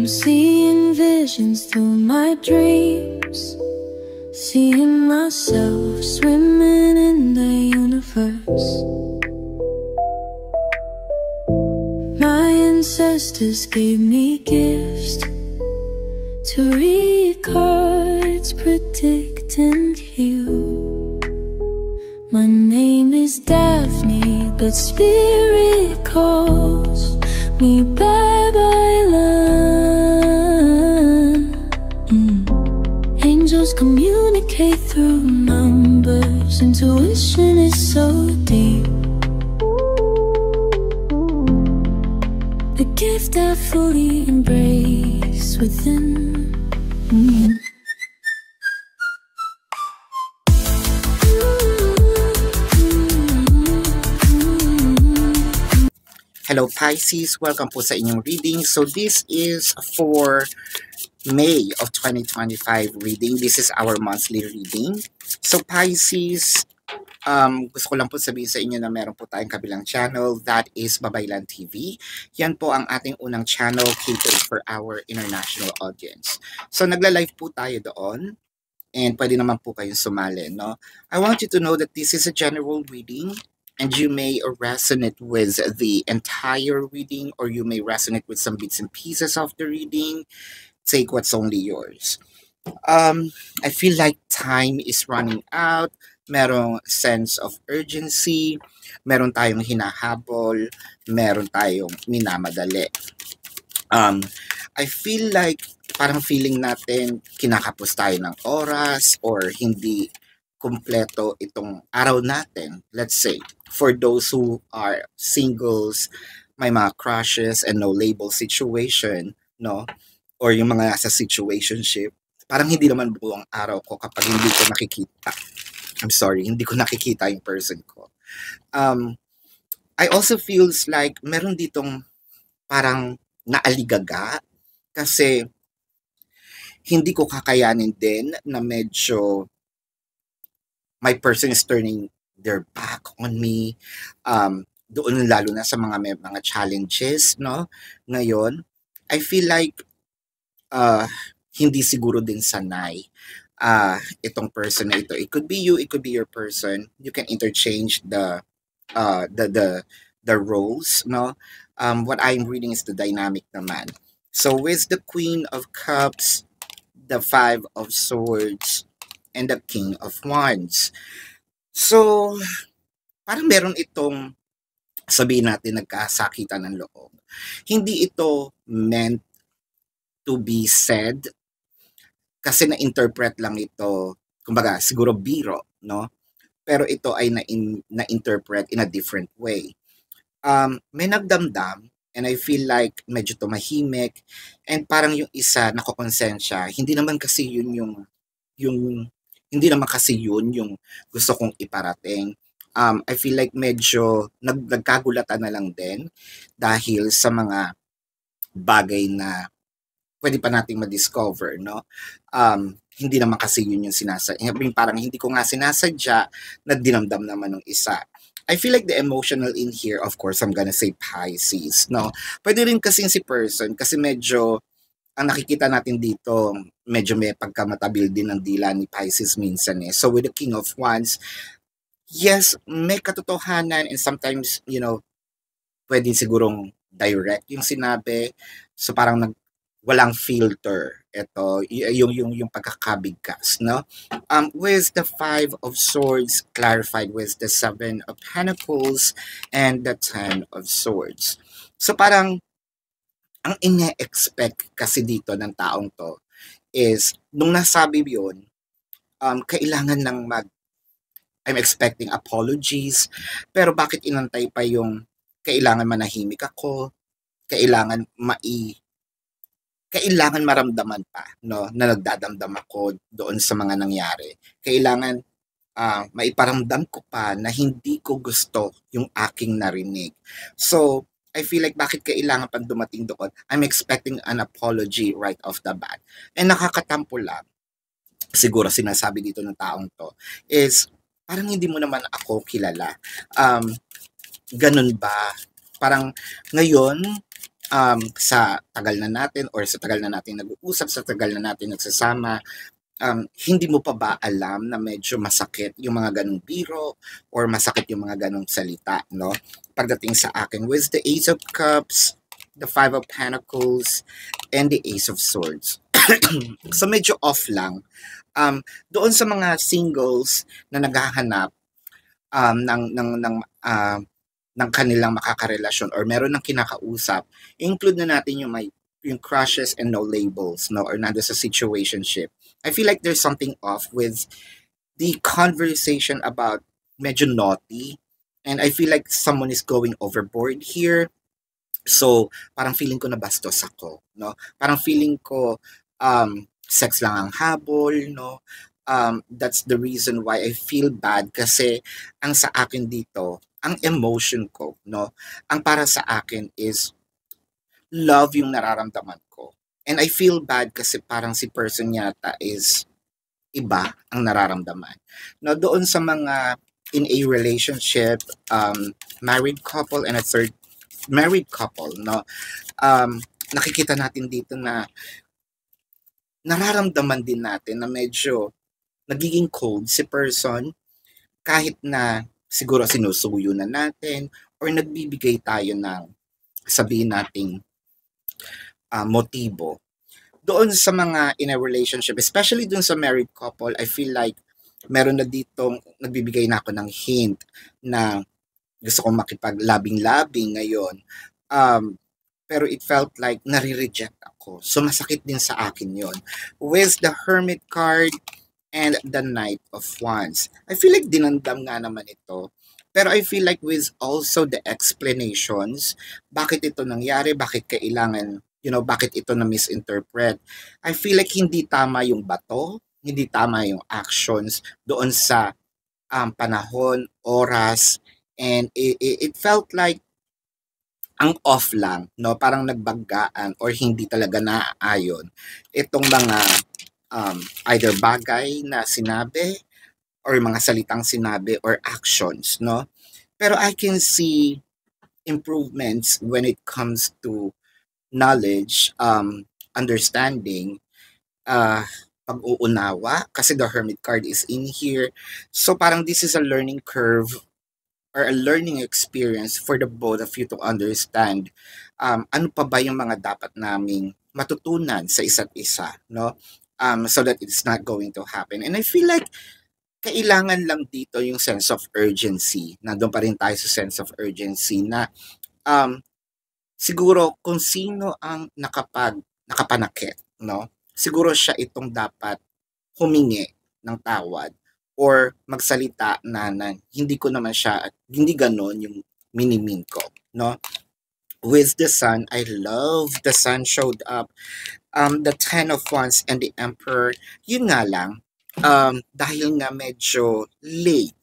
I'm seeing visions through my dreams, seeing myself swimming in the universe. My ancestors gave me gifts to read cards, predict and heal. My name is Daphne, but spirit calls me bye-bye love. Angels communicate through numbers. Intuition is so deep. The gift I fully embrace within. Hello Pisces, welcome po sa inyong reading. So this is for May of 2025 reading. This is our monthly reading. So Pisces, gusto ko lang po sabihin sa inyo na meron po tayong kabilang channel, that is Babaylan TV. Yan po ang ating unang channel catered for our international audience. So nagla-live po tayo doon and pwede naman po kayong sumali, no? I want you to know that this is a general reading and you may resonate with the entire reading or you may resonate with some bits and pieces of the reading. Take what's only yours. I feel like time is running out. Merong sense of urgency. Meron tayong hinahabol. Meron tayong minamadali. I feel like parang feeling natin kinakapos tayo ng oras or hindi kumpleto itong araw natin. Let's say, for those who are singles, may mga crushes and no label situation, no? Or yung mga nasa situationship, parang hindi naman buong araw ko kapag hindi ko nakikita. I'm sorry, hindi ko nakikita yung person ko. I also feels like meron ditong parang naaligaga kasi hindi ko kakayanin din na medyo my person is turning their back on me. Doon lalo na sa mga challenges, no? Ngayon, I feel like hindi siguro din sanay itong person na ito. It could be you, it could be your person. You can interchange the roles, no? What I'm reading is the dynamic naman. So with the Queen of Cups, the Five of Swords, and the King of Wands. So, parang meron itong, sabihin natin, nagkasakitan ng loob. Hindi ito meant to be said kasi na-interpret lang ito, kumbaga, siguro biro, no? Pero ito ay na-interpret in a different way. May nagdamdam and I feel like medyo tumahimik and parang yung isa nakokonsensya, hindi naman kasi yun hindi naman kasi yun yung gusto kong iparating. I feel like medyo nagkagulatan na lang din dahil sa mga bagay na pwede pa nating ma-discover, no? Hindi naman kasi yun yung parang hindi ko nga sinasadya na dinamdam naman ng isa. I feel like the emotional in here, of course, I'm gonna say Pisces, no? Pwede rin kasing si person kasi medyo ang nakikita natin dito, medyo may pagkamatabil din ng dila ni Pisces minsan eh. So with the King of Wands, yes, may katotohanan and sometimes, pwede sigurong direct yung sinabi. So parang walang filter. Ito, yung pagkakabigkas, no? With the Five of Swords clarified with the Seven of Pentacles and the Ten of Swords. So parang ang ine-expect kasi dito ng taong to is, nung nasabi yun, kailangan ng I'm expecting apologies, pero bakit inantay pa yung kailangan manahimik ako, kailangan maramdaman pa, no, na nagdadamdam ako doon sa mga nangyari. Kailangan maiparamdam ko pa na hindi ko gusto yung aking narinig. So, I feel like bakit kailangan pang dumating doon? I'm expecting an apology right off the bat. And nakakatampo lang, siguro sinasabi dito ng taong to, is parang hindi mo naman ako kilala. Ganun ba? Parang ngayon, sa tagal na natin or sa tagal na natin nag-uusap, sa tagal na natin nagsasama, hindi mo pa ba alam na medyo masakit yung mga ganong biro or masakit yung mga ganong salita, no? Pagdating sa akin, with the Ace of Cups, the Five of Pentacles, and the Ace of Swords. So medyo off lang. Doon sa mga singles na naghahanap ng kanilang makakarelasyon or meron ng kinakausap, include na natin yung crushes and no labels, no, or nando sa situationship. I feel like there's something off with the conversation about medyo naughty, and I feel like someone is going overboard here. So, parang feeling ko nabastos ako, no? Parang feeling ko sex lang ang habol, no? That's the reason why I feel bad kasi ang sa akin dito, ang emotion ko, no? Ang para sa akin is love yung nararamdaman ko. And I feel bad kasi parang si person yata is iba ang nararamdaman. No, doon sa mga in a relationship, married couple and a third married couple, no? Nakikita natin dito na nararamdaman din natin na medyo nagiging cold si person kahit na siguro sinusuyo na natin or nagbibigay tayo ng sabihin nating motibo. Doon sa mga in a relationship, especially doon sa married couple, I feel like meron na ditong nagbibigay na ako ng hint na gusto kong makipaglabing-labing ngayon. Pero it felt like nare-reject ako. So masakit din sa akin yon. With the Hermit card and the Knight of Wands, I feel like dinandam nga naman ito. Pero I feel like with also the explanations, bakit ito nangyari, bakit kailangan, bakit ito na misinterpret. I feel like hindi tama yung bato, hindi tama yung actions doon sa panahon, oras, and it felt like ang off lang, no? Parang nagbanggaan or hindi talaga naaayon itong mga either bagay na sinabi or mga salitang sinabi or actions, no? Pero I can see improvements when it comes to knowledge, understanding, pag-uunawa, kasi the Hermit card is in here. So parang this is a learning curve or a learning experience for the both of you to understand ano pa ba yung mga dapat naming matutunan sa isa't isa, no? So that it's not going to happen. And I feel like kailangan lang dito yung sense of urgency. Nandun pa rin tayo sa sense of urgency na siguro kung sino ang nakapanakit, no? Siguro siya itong dapat humingi ng tawad or magsalita na hindi ko naman siya, hindi ganon yung minimin ko, no? With the Sun, I love the Sun showed up. The Ten of Wands and the Emperor, yun nga lang, dahil nga medyo late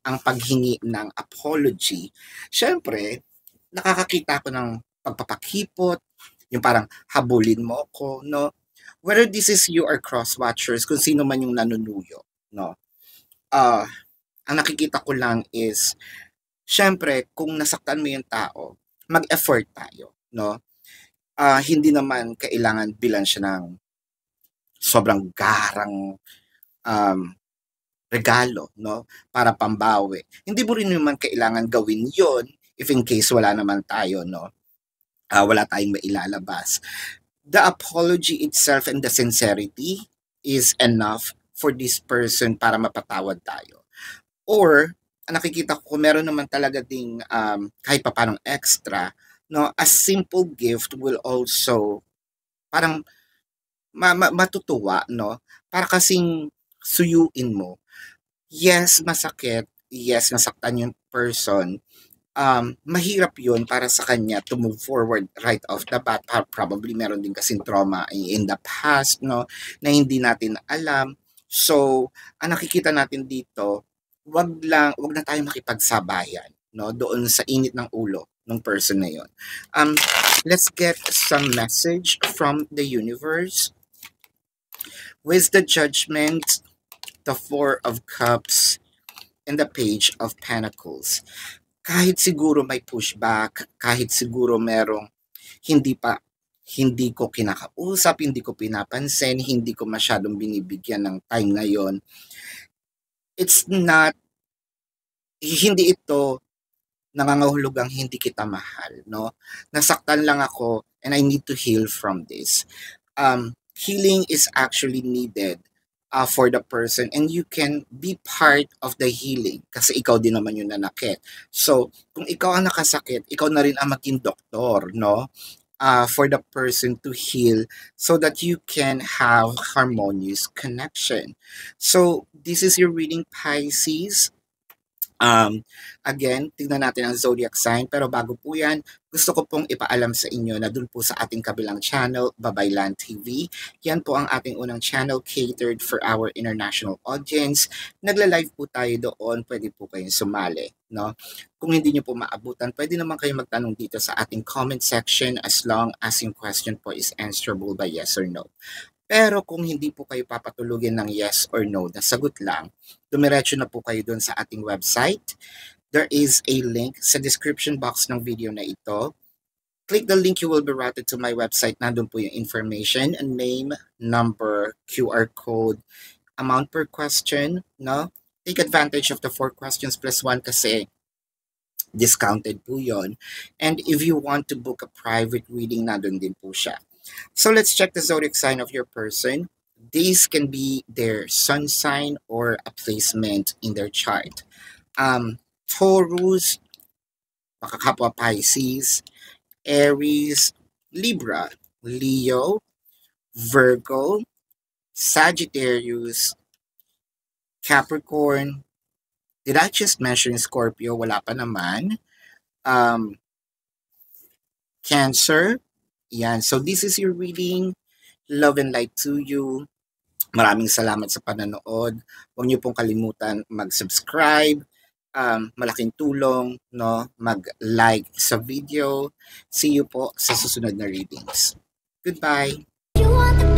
ang paghingi ng apology, syempre, nakakakita ko ng pagpapakipot, yung parang habulin mo ko, no? Whether this is you or cross-watchers, kung sino man yung nanunuyo, no? Ang nakikita ko lang is, syempre, kung nasaktan mo yung tao, mag-effort tayo, no? Hindi naman kailangan bilan siya ng sobrang garang regalo, no? Para pambawi. Hindi mo rin naman kailangan gawin yon if in case wala naman tayo, no? Wala tayong mailalabas. The apology itself and the sincerity is enough for this person para mapatawad tayo. Or, nakikita ko meron naman talaga ding kahit pa parang extra, no? A simple gift will also parang matutuwa, no? Para kasing suyuin mo. Yes, masakit. Yes, nasaktan yung person. Mahirap yun para sa kanya to move forward right off the bat. Probably meron din kasing trauma in the past, no? Na hindi natin alam. So, ang nakikita natin dito, wag na tayo makipagsabayan, no? Doon sa init ng ulo ng person na yon. Let's get some message from the universe. With the Judgment, the Four of Cups, and the Page of Pentacles. Kahit siguro may pushback, kahit siguro merong hindi ko kinakausap, hindi ko pinapansin, hindi ko masyadong binibigyan ng time ngayon. It's not, hindi ito nangangahulugang hindi kita mahal, no? Nasaktan lang ako and I need to heal from this. Healing is actually needed for the person and you can be part of the healing kasi ikaw din naman yung nanakit. So, kung ikaw ang nakasakit, ikaw na rin ang maging doktor, no? For the person to heal so that you can have harmonious connection. So, this is your reading, Pisces. Again, tignan natin ang zodiac sign. Pero bago po yan, gusto ko pong ipaalam sa inyo na dun po sa ating kabilang channel, Babaylan TV. Yan po ang ating unang channel catered for our international audience. Nagla-live po tayo doon. Pwede po kayong sumali. No? Kung hindi nyo po maabutan, pwede naman kayo magtanong dito sa ating comment section as long as yung question po is answerable by yes or no. Pero kung hindi po kayo papatulugin ng yes or no na sagot lang, dumiretso na po kayo doon sa ating website. There is a link sa description box ng video na ito. Click the link, you will be routed to my website. Nandun po yung information, name, number, QR code, amount per question. No? Take advantage of the 4 questions plus 1 kasi discounted po yon. And if you want to book a private reading, nandun din po siya. So let's check the zodiac sign of your person. These can be their sun sign or a placement in their chart. Taurus, makakapwa Pisces, Aries, Libra, Leo, Virgo, Sagittarius, Capricorn. Did I just mention Scorpio? Wala pa naman. Cancer. Yan. So this is your reading. Love and light to you. Maraming salamat sa panonood. Huwag niyo pong kalimutan mag-subscribe. Malaking tulong, no? Mag-like sa video. See you po sa susunod na readings. Goodbye. You want the